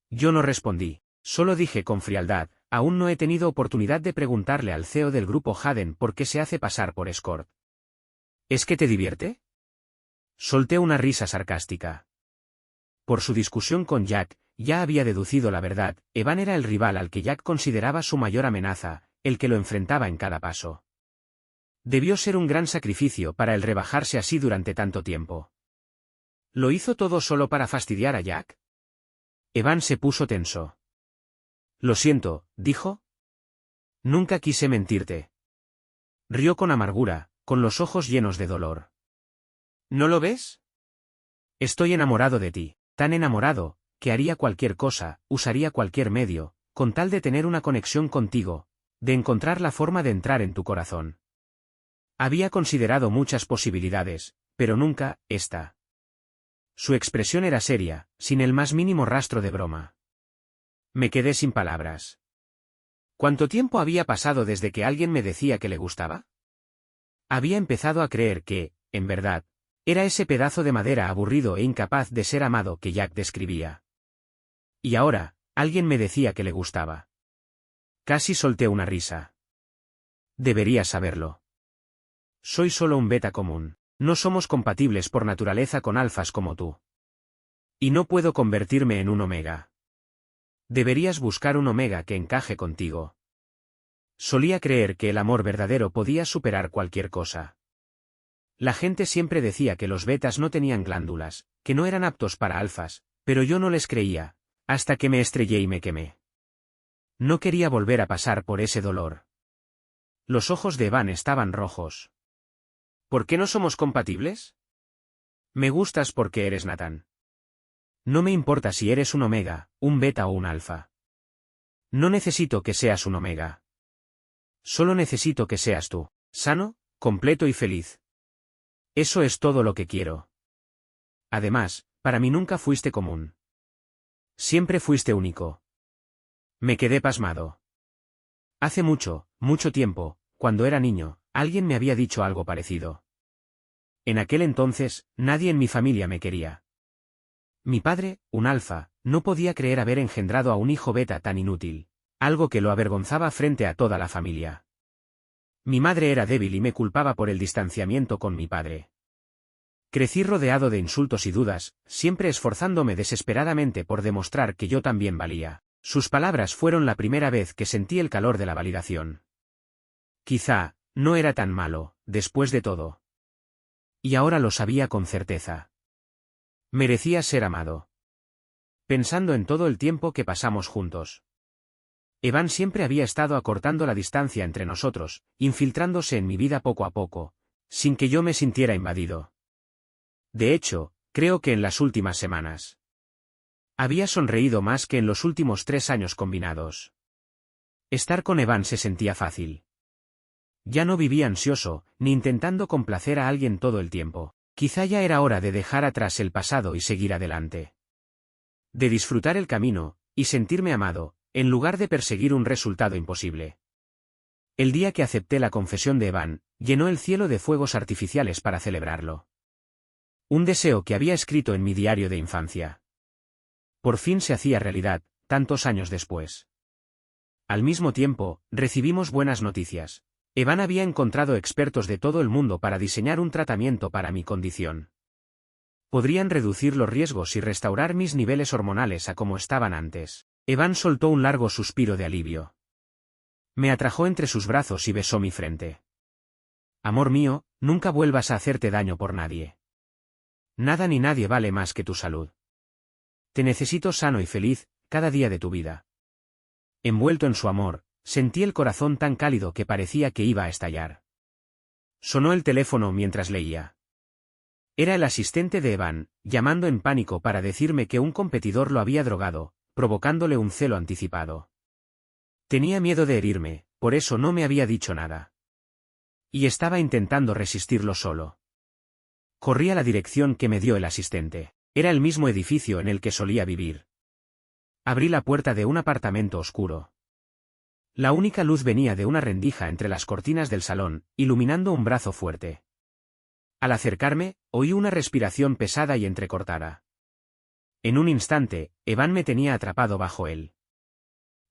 Yo no respondí, solo dije con frialdad: aún no he tenido oportunidad de preguntarle al CEO del grupo Haden por qué se hace pasar por escort. ¿Es que te divierte? Solté una risa sarcástica. Por su discusión con Jack, ya había deducido la verdad: Evan era el rival al que Jack consideraba su mayor amenaza, el que lo enfrentaba en cada paso. Debió ser un gran sacrificio para él rebajarse así durante tanto tiempo. ¿Lo hizo todo solo para fastidiar a Jack? Evan se puso tenso. Lo siento, dijo. Nunca quise mentirte. Rió con amargura, con los ojos llenos de dolor. ¿No lo ves? Estoy enamorado de ti, tan enamorado, que haría cualquier cosa, usaría cualquier medio, con tal de tener una conexión contigo, de encontrar la forma de entrar en tu corazón. Había considerado muchas posibilidades, pero nunca esta. Su expresión era seria, sin el más mínimo rastro de broma. Me quedé sin palabras. ¿Cuánto tiempo había pasado desde que alguien me decía que le gustaba? Había empezado a creer que, en verdad, era ese pedazo de madera aburrido e incapaz de ser amado que Jack describía. Y ahora, alguien me decía que le gustaba. Casi solté una risa. Deberías saberlo. Soy solo un beta común. No somos compatibles por naturaleza con alfas como tú. Y no puedo convertirme en un omega. Deberías buscar un omega que encaje contigo. Solía creer que el amor verdadero podía superar cualquier cosa. La gente siempre decía que los betas no tenían glándulas, que no eran aptos para alfas, pero yo no les creía, hasta que me estrellé y me quemé. No quería volver a pasar por ese dolor. Los ojos de Evan estaban rojos. ¿Por qué no somos compatibles? Me gustas porque eres Nathan. No me importa si eres un omega, un beta o un alfa. No necesito que seas un omega. Solo necesito que seas tú, sano, completo y feliz. Eso es todo lo que quiero. Además, para mí nunca fuiste común. Siempre fuiste único. Me quedé pasmado. Hace mucho, mucho tiempo, cuando era niño, alguien me había dicho algo parecido. En aquel entonces, nadie en mi familia me quería. Mi padre, un alfa, no podía creer haber engendrado a un hijo beta tan inútil, algo que lo avergonzaba frente a toda la familia. Mi madre era débil y me culpaba por el distanciamiento con mi padre. Crecí rodeado de insultos y dudas, siempre esforzándome desesperadamente por demostrar que yo también valía. Sus palabras fueron la primera vez que sentí el calor de la validación. Quizá, no era tan malo, después de todo. Y ahora lo sabía con certeza. Merecía ser amado. Pensando en todo el tiempo que pasamos juntos. Evan siempre había estado acortando la distancia entre nosotros, infiltrándose en mi vida poco a poco, sin que yo me sintiera invadido. De hecho, creo que en las últimas semanas. Había sonreído más que en los últimos 3 años combinados. Estar con Evan se sentía fácil. Ya no vivía ansioso, ni intentando complacer a alguien todo el tiempo. Quizá ya era hora de dejar atrás el pasado y seguir adelante. De disfrutar el camino, y sentirme amado, en lugar de perseguir un resultado imposible. El día que acepté la confesión de Evan, llenó el cielo de fuegos artificiales para celebrarlo. Un deseo que había escrito en mi diario de infancia. Por fin se hacía realidad, tantos años después. Al mismo tiempo, recibimos buenas noticias. Evan había encontrado expertos de todo el mundo para diseñar un tratamiento para mi condición. Podrían reducir los riesgos y restaurar mis niveles hormonales a como estaban antes. Evan soltó un largo suspiro de alivio. Me atrajo entre sus brazos y besó mi frente. Amor mío, nunca vuelvas a hacerte daño por nadie. Nada ni nadie vale más que tu salud. Te necesito sano y feliz, cada día de tu vida. Envuelto en su amor, sentí el corazón tan cálido que parecía que iba a estallar. Sonó el teléfono mientras leía. Era el asistente de Evan, llamando en pánico para decirme que un competidor lo había drogado, provocándole un celo anticipado. Tenía miedo de herirme, por eso no me había dicho nada. Y estaba intentando resistirlo solo. Corrí a la dirección que me dio el asistente. Era el mismo edificio en el que solía vivir. Abrí la puerta de un apartamento oscuro. La única luz venía de una rendija entre las cortinas del salón, iluminando un brazo fuerte. Al acercarme, oí una respiración pesada y entrecortada. En un instante, Evan me tenía atrapado bajo él.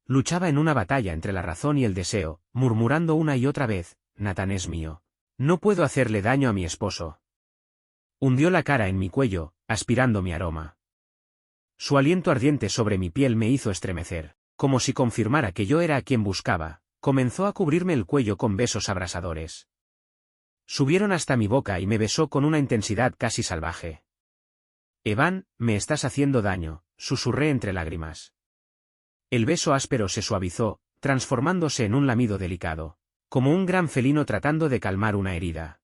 Luchaba en una batalla entre la razón y el deseo, murmurando una y otra vez, Nathan es mío. No puedo hacerle daño a mi esposo. Hundió la cara en mi cuello, aspirando mi aroma. Su aliento ardiente sobre mi piel me hizo estremecer. Como si confirmara que yo era a quien buscaba, comenzó a cubrirme el cuello con besos abrasadores. Subieron hasta mi boca y me besó con una intensidad casi salvaje. Evan, me estás haciendo daño, susurré entre lágrimas. El beso áspero se suavizó, transformándose en un lamido delicado, como un gran felino tratando de calmar una herida.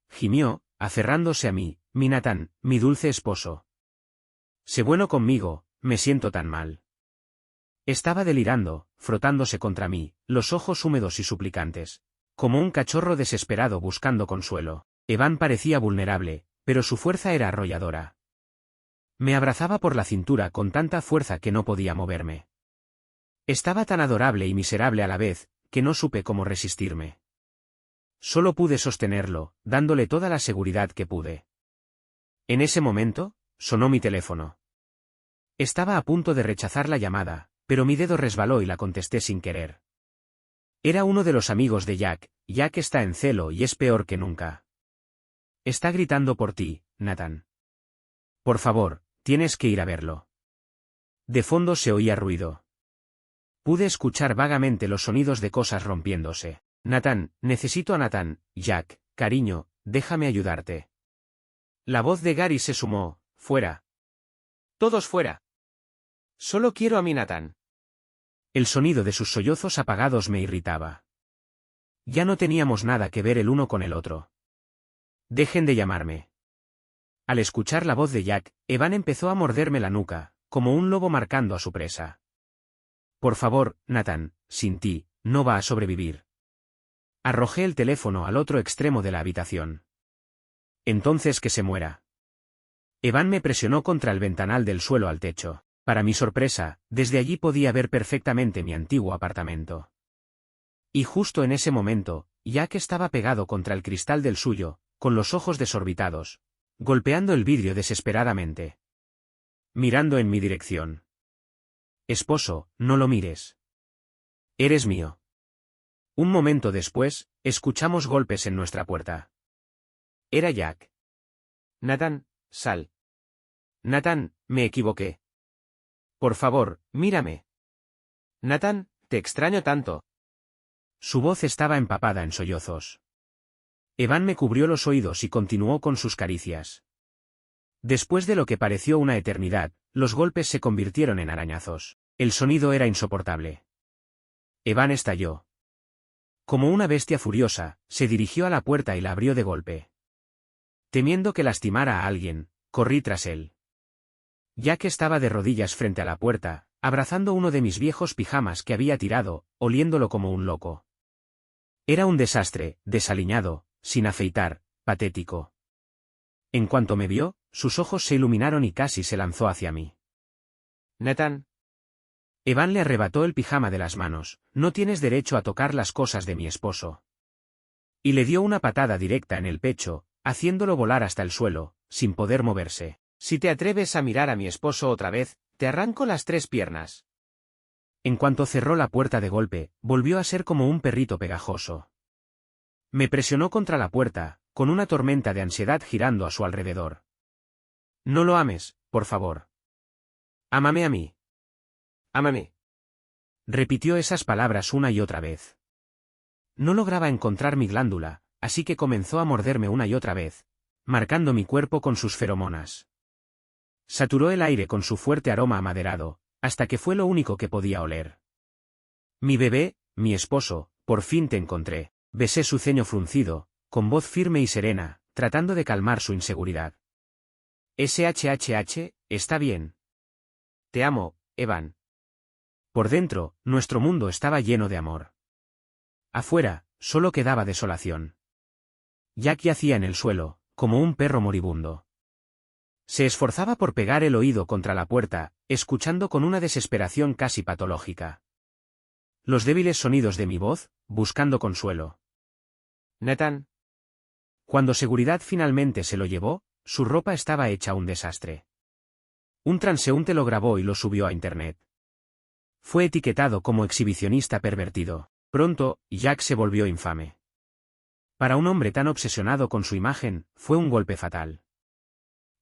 Gimió, aferrándose a mí, mi Nathan, mi dulce esposo. Sé bueno conmigo, me siento tan mal. Estaba delirando, frotándose contra mí, los ojos húmedos y suplicantes, como un cachorro desesperado buscando consuelo. Evan parecía vulnerable, pero su fuerza era arrolladora. Me abrazaba por la cintura con tanta fuerza que no podía moverme. Estaba tan adorable y miserable a la vez, que no supe cómo resistirme. Solo pude sostenerlo, dándole toda la seguridad que pude. En ese momento, sonó mi teléfono. Estaba a punto de rechazar la llamada, pero mi dedo resbaló y la contesté sin querer. Era uno de los amigos de Jack. Jack está en celo y es peor que nunca. Está gritando por ti, Nathan. Por favor, tienes que ir a verlo. De fondo se oía ruido. Pude escuchar vagamente los sonidos de cosas rompiéndose. Nathan, necesito a Nathan. Jack, cariño, déjame ayudarte. La voz de Gary se sumó. Fuera. Todos fuera. Solo quiero a mi Nathan. El sonido de sus sollozos apagados me irritaba. Ya no teníamos nada que ver el uno con el otro. Dejen de llamarme. Al escuchar la voz de Jack, Evan empezó a morderme la nuca, como un lobo marcando a su presa. Por favor, Nathan, sin ti, no va a sobrevivir. Arrojé el teléfono al otro extremo de la habitación. Entonces que se muera. Evan me presionó contra el ventanal del suelo al techo. Para mi sorpresa, desde allí podía ver perfectamente mi antiguo apartamento. Y justo en ese momento, Jack estaba pegado contra el cristal del suyo, con los ojos desorbitados, golpeando el vidrio desesperadamente. Mirando en mi dirección. Esposo, no lo mires. Eres mío. Un momento después, escuchamos golpes en nuestra puerta. Era Jack. Nathan, sal. Nathan, me equivoqué. Por favor, mírame. Nathan, te extraño tanto. Su voz estaba empapada en sollozos. Evan me cubrió los oídos y continuó con sus caricias. Después de lo que pareció una eternidad, los golpes se convirtieron en arañazos. El sonido era insoportable. Evan estalló. Como una bestia furiosa, se dirigió a la puerta y la abrió de golpe. Temiendo que lastimara a alguien, corrí tras él. Jack estaba de rodillas frente a la puerta, abrazando uno de mis viejos pijamas que había tirado, oliéndolo como un loco. Era un desastre, desaliñado, sin afeitar, patético. En cuanto me vio, sus ojos se iluminaron y casi se lanzó hacia mí. Nathan. Evan le arrebató el pijama de las manos. No tienes derecho a tocar las cosas de mi esposo. Y le dio una patada directa en el pecho, haciéndolo volar hasta el suelo, sin poder moverse. Si te atreves a mirar a mi esposo otra vez, te arranco las 3 piernas. En cuanto cerró la puerta de golpe, volvió a ser como un perrito pegajoso. Me presionó contra la puerta, con una tormenta de ansiedad girando a su alrededor. No lo ames, por favor. Ámame a mí. Ámame. Repitió esas palabras una y otra vez. No lograba encontrar mi glándula, así que comenzó a morderme una y otra vez, marcando mi cuerpo con sus feromonas. Saturó el aire con su fuerte aroma amaderado, hasta que fue lo único que podía oler. Mi bebé, mi esposo, por fin te encontré. Besé su ceño fruncido, con voz firme y serena, tratando de calmar su inseguridad. SHHH, está bien. Te amo, Evan. Por dentro, nuestro mundo estaba lleno de amor. Afuera, solo quedaba desolación. Jack yacía en el suelo, como un perro moribundo. Se esforzaba por pegar el oído contra la puerta, escuchando con una desesperación casi patológica los débiles sonidos de mi voz, buscando consuelo. Nathan. Cuando seguridad finalmente se lo llevó, su ropa estaba hecha un desastre. Un transeúnte lo grabó y lo subió a internet. Fue etiquetado como exhibicionista pervertido. Pronto, Jack se volvió infame. Para un hombre tan obsesionado con su imagen, fue un golpe fatal.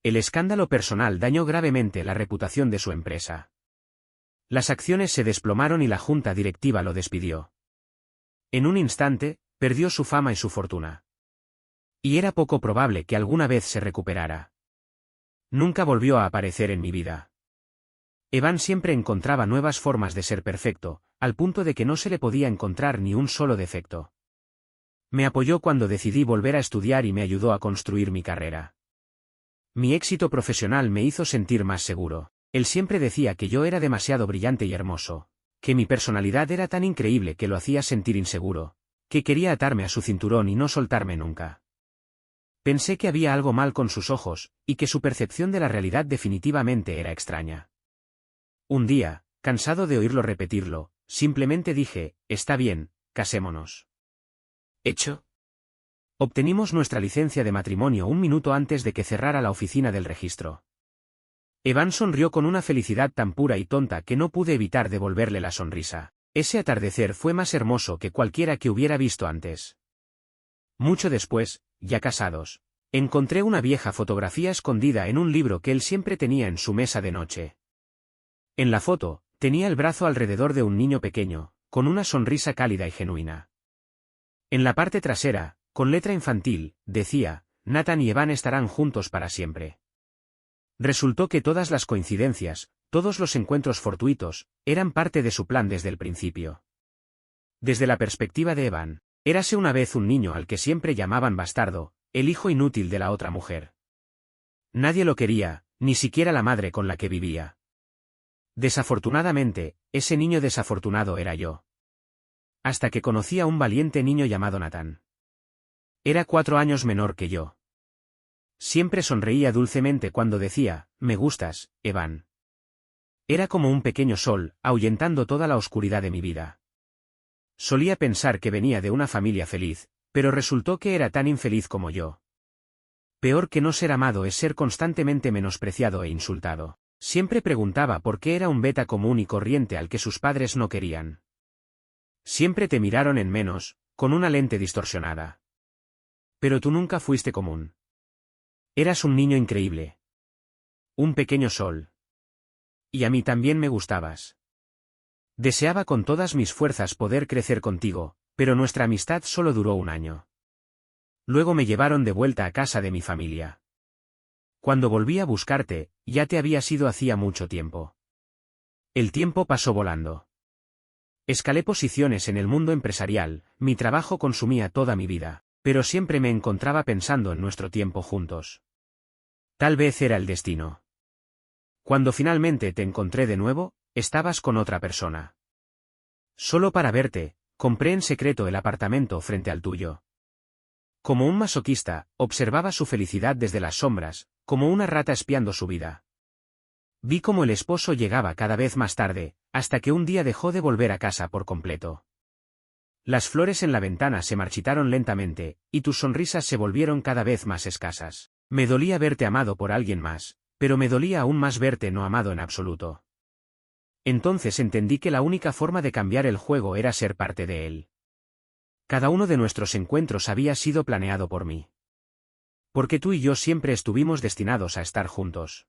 El escándalo personal dañó gravemente la reputación de su empresa. Las acciones se desplomaron y la junta directiva lo despidió. En un instante, perdió su fama y su fortuna. Y era poco probable que alguna vez se recuperara. Nunca volvió a aparecer en mi vida. Evan siempre encontraba nuevas formas de ser perfecto, al punto de que no se le podía encontrar ni un solo defecto. Me apoyó cuando decidí volver a estudiar y me ayudó a construir mi carrera. Mi éxito profesional me hizo sentir más seguro. Él siempre decía que yo era demasiado brillante y hermoso, que mi personalidad era tan increíble que lo hacía sentir inseguro, que quería atarme a su cinturón y no soltarme nunca. Pensé que había algo mal con sus ojos, y que su percepción de la realidad definitivamente era extraña. Un día, cansado de oírlo repetirlo, simplemente dije, está bien, casémonos. ¿Hecho? Obtenimos nuestra licencia de matrimonio un minuto antes de que cerrara la oficina del registro. Evan sonrió con una felicidad tan pura y tonta que no pude evitar devolverle la sonrisa. Ese atardecer fue más hermoso que cualquiera que hubiera visto antes. Mucho después, ya casados, encontré una vieja fotografía escondida en un libro que él siempre tenía en su mesa de noche. En la foto, tenía el brazo alrededor de un niño pequeño, con una sonrisa cálida y genuina. En la parte trasera, con letra infantil, decía, Nathan y Evan estarán juntos para siempre. Resultó que todas las coincidencias, todos los encuentros fortuitos, eran parte de su plan desde el principio. Desde la perspectiva de Evan, érase una vez un niño al que siempre llamaban bastardo, el hijo inútil de la otra mujer. Nadie lo quería, ni siquiera la madre con la que vivía. Desafortunadamente, ese niño desafortunado era yo. Hasta que conocí a un valiente niño llamado Nathan. Era 4 años menor que yo. Siempre sonreía dulcemente cuando decía, me gustas, Evan. Era como un pequeño sol, ahuyentando toda la oscuridad de mi vida. Solía pensar que venía de una familia feliz, pero resultó que era tan infeliz como yo. Peor que no ser amado es ser constantemente menospreciado e insultado. Siempre preguntaba por qué era un beta común y corriente al que sus padres no querían. Siempre te miraron en menos, con una lente distorsionada. Pero tú nunca fuiste común. Eras un niño increíble. Un pequeño sol. Y a mí también me gustabas. Deseaba con todas mis fuerzas poder crecer contigo, pero nuestra amistad solo duró 1 año. Luego me llevaron de vuelta a casa de mi familia. Cuando volví a buscarte, ya te habías ido hacía mucho tiempo. El tiempo pasó volando. Escalé posiciones en el mundo empresarial, mi trabajo consumía toda mi vida, pero siempre me encontraba pensando en nuestro tiempo juntos. Tal vez era el destino. Cuando finalmente te encontré de nuevo, estabas con otra persona. Solo para verte, compré en secreto el apartamento frente al tuyo. Como un masoquista, observaba su felicidad desde las sombras, como una rata espiando su vida. Vi cómo el esposo llegaba cada vez más tarde, hasta que un día dejó de volver a casa por completo. Las flores en la ventana se marchitaron lentamente, y tus sonrisas se volvieron cada vez más escasas. Me dolía verte amado por alguien más, pero me dolía aún más verte no amado en absoluto. Entonces entendí que la única forma de cambiar el juego era ser parte de él. Cada uno de nuestros encuentros había sido planeado por mí. Porque tú y yo siempre estuvimos destinados a estar juntos.